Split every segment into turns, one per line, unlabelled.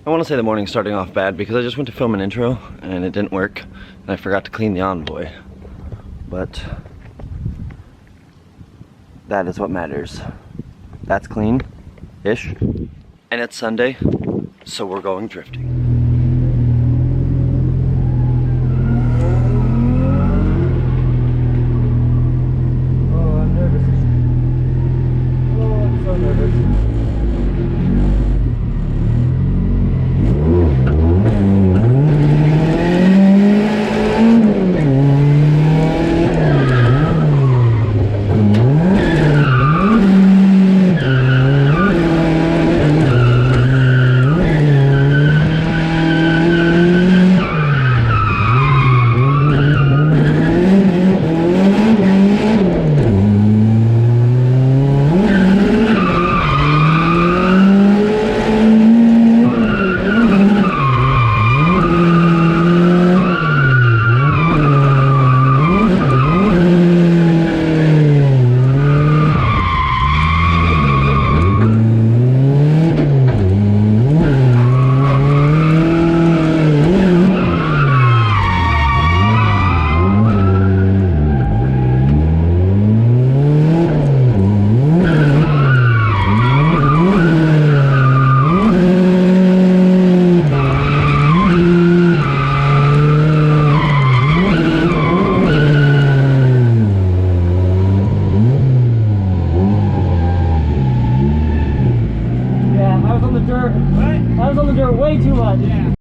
I want to say the morning's starting off bad because I just went to film an intro and it didn't work and I forgot to clean the Envoy. But that is what matters. That's clean-ish. And it's Sunday, so we're going drifting.
Oh, I'm nervous. Oh, I'm so nervous. I was on the dirt way too much. Yeah.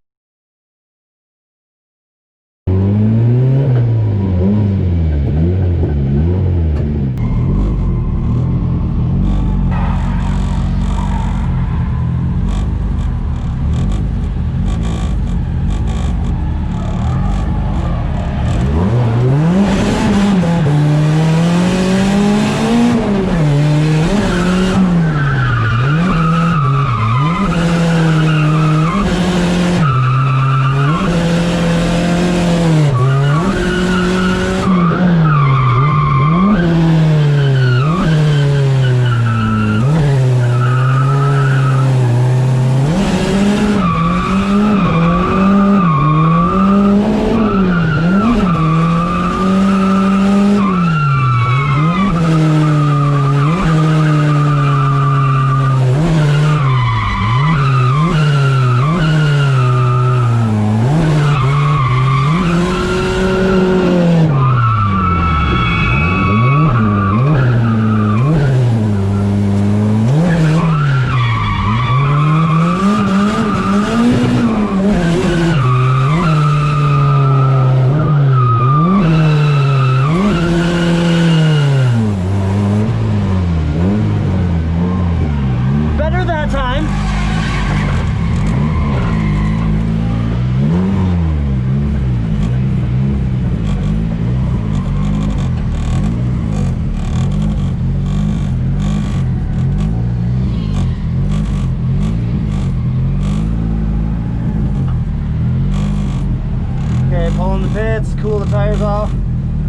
Pull in the pits, cool the tires off,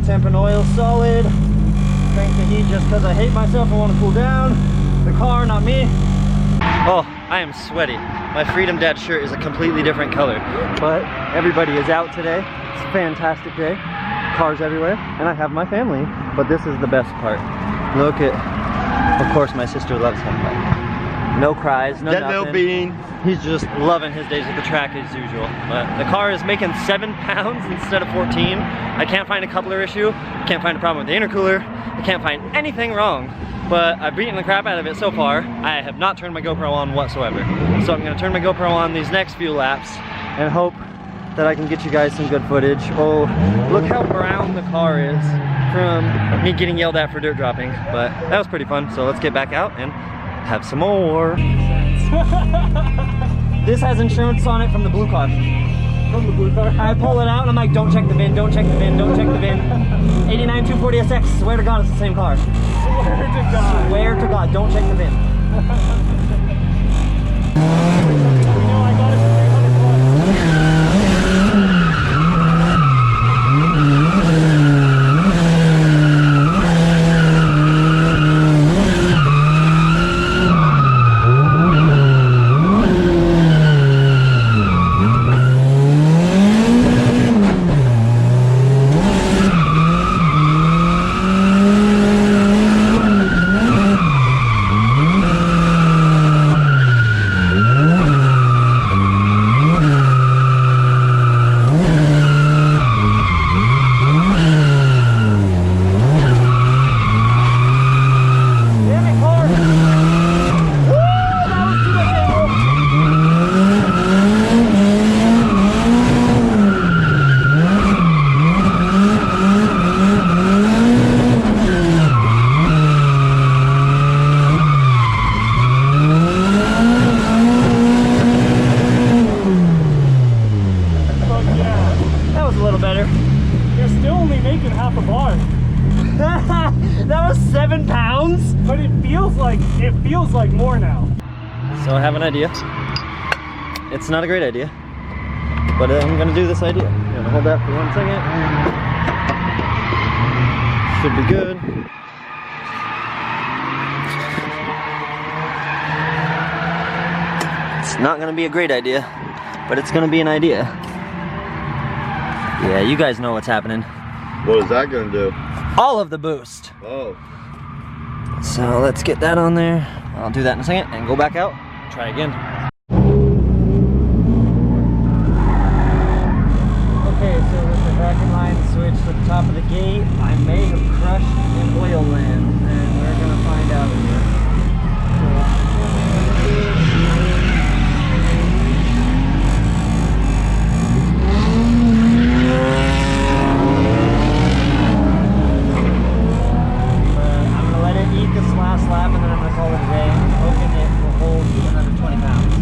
temp and oil solid, crank the heat just because I hate myself, I want to cool down. The car, not me. Oh, I am sweaty. My Freedom Dad shirt is a completely different color, but everybody is out today. It's a fantastic day. Cars everywhere, and I have my family, but this is the best part. Look at, of course my sister loves him, but no cries, no nothing.
No bean.
He's just loving his days at the track as usual. But the car is making 7 pounds instead of 14. I can't find a coupler issue. I can't find a problem with the intercooler. I can't find anything wrong. But I've beaten the crap out of it so far. I have not turned my GoPro on whatsoever. So I'm gonna turn my GoPro on these next few laps and hope that I can get you guys some good footage. Oh, look how brown the car is from me getting yelled at for dirt dropping. But that was pretty fun. So let's get back out and have some more. This has insurance on it from the blue car. From the blue car? I pull it out and I'm like, don't check the VIN, don't check the VIN, don't check the VIN. 89 240SX, swear to God it's the same car. Swear to God. Swear to God, don't check the VIN. I got it for 300 bucks.
feels like more now.
So I have an idea. It's not a great idea, but I'm gonna do this idea. I'm gonna hold that for 1 second. Should be good. It's not gonna be a great idea, but it's gonna be an idea. Yeah, you guys know what's happening.
What is that gonna do?
All of the boost.
Oh.
So let's get that on there. I'll do that in a second and go back out. Try again. Okay, so with the vacuum line switch to the top of the gate, I may have crushed an oil lamp, and we're gonna find out here. I'm gonna let it eat this last lap, and then I'm gonna call it a day. I'm hoping it will hold another 20 pounds.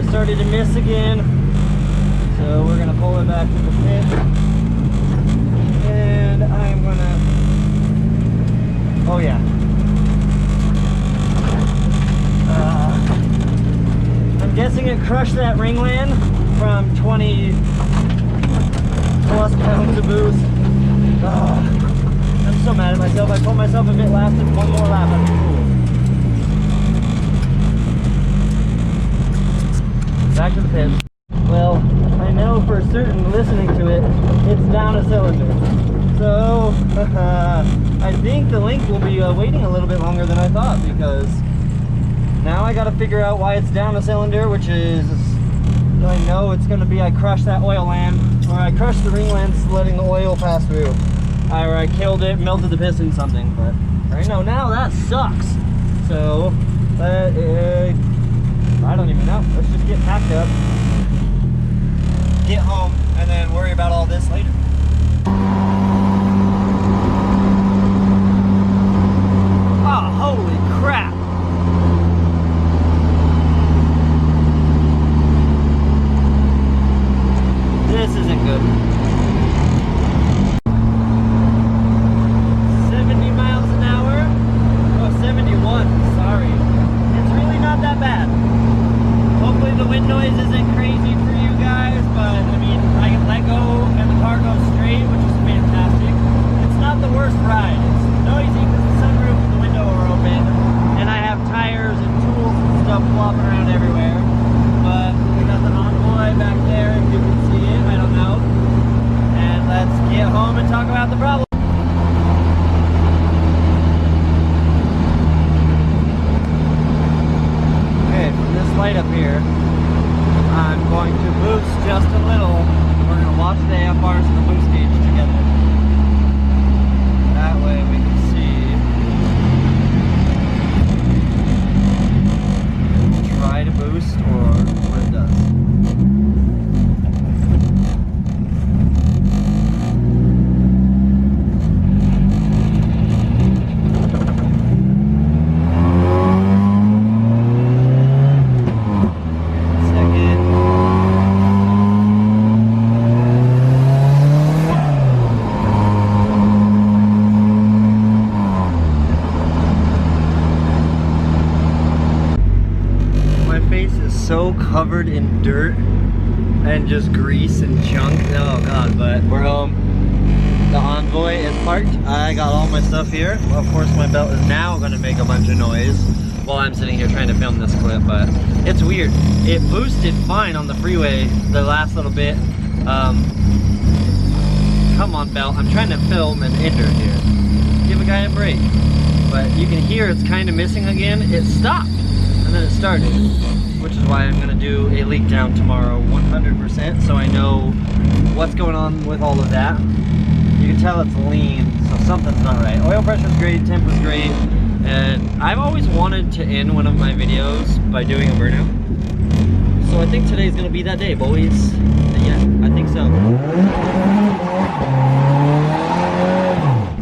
Started to miss again, so we're gonna pull it back to the pit, and I'm gonna, oh yeah, I'm guessing it crushed that ringland from 20 plus pounds of boost. I'm so mad at myself. I told myself if it lasted one more lap I'd be cool. Back to the pit. Well, I know for certain listening to it, it's down a cylinder. So, I think the link will be waiting a little bit longer than I thought, because now I gotta figure out why it's down a cylinder, which is, I know it's gonna be I crushed that oil lamp, or I crushed the ring lens letting the oil pass through. Or I killed it, melted the piston, something, but right now that sucks. So, I don't even know. Let's just get packed up, get home, and then worry about all this later. Oh, holy crap! This isn't good. 70 miles an hour? Oh, 71, sorry. It's really not that bad. Hopefully the wind noise isn't crazy for you guys, but I mean, I can let go and the car goes straight, which is fantastic. It's not the worst ride. It's noisy because the sunroof and the window are open, and I have tires and tools and stuff flopping around everywhere. But we got the Envoy back there, if you can see it, I don't know. And let's get home and talk about the problem. Light up here, I'm going to boost just a little. We're going to watch the AFRs and the boost gauge together. That way we can see try to boost or what it does. covered in dirt and just grease and junk. Oh god, but we're home. The Envoy is parked. I got all my stuff here. Of course, my belt is now gonna make a bunch of noise while I'm sitting here trying to film this clip, but it's weird. It boosted fine on the freeway the last little bit. Come on, belt. I'm trying to film and enter here. Give a guy a break. But you can hear it's kind of missing again. It stopped and then it started, which is why I'm gonna do a leak down tomorrow 100% so I know what's going on with all of that. You can tell it's lean, so something's not right. Oil pressure's great, temp was great, and I've always wanted to end one of my videos by doing a burnout. So I think today's gonna be that day, boys. Yeah, I think so.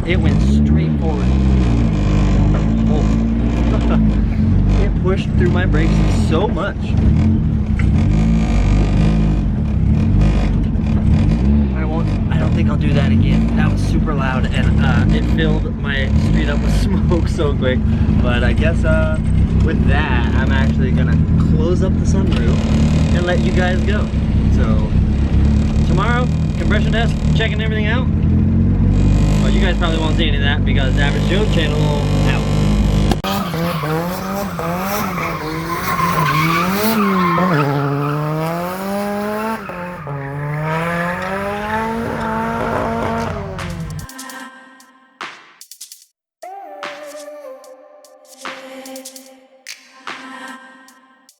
It went straight forward. Oh. It pushed through my brakes so much. I don't think I'll do that again. That was super loud and it filled my street up with smoke so quick. But I guess with that, I'm actually gonna close up the sunroof and let you guys go. So tomorrow, compression test, checking everything out. Well, you guys probably won't see any of that because Average Joe's channel out.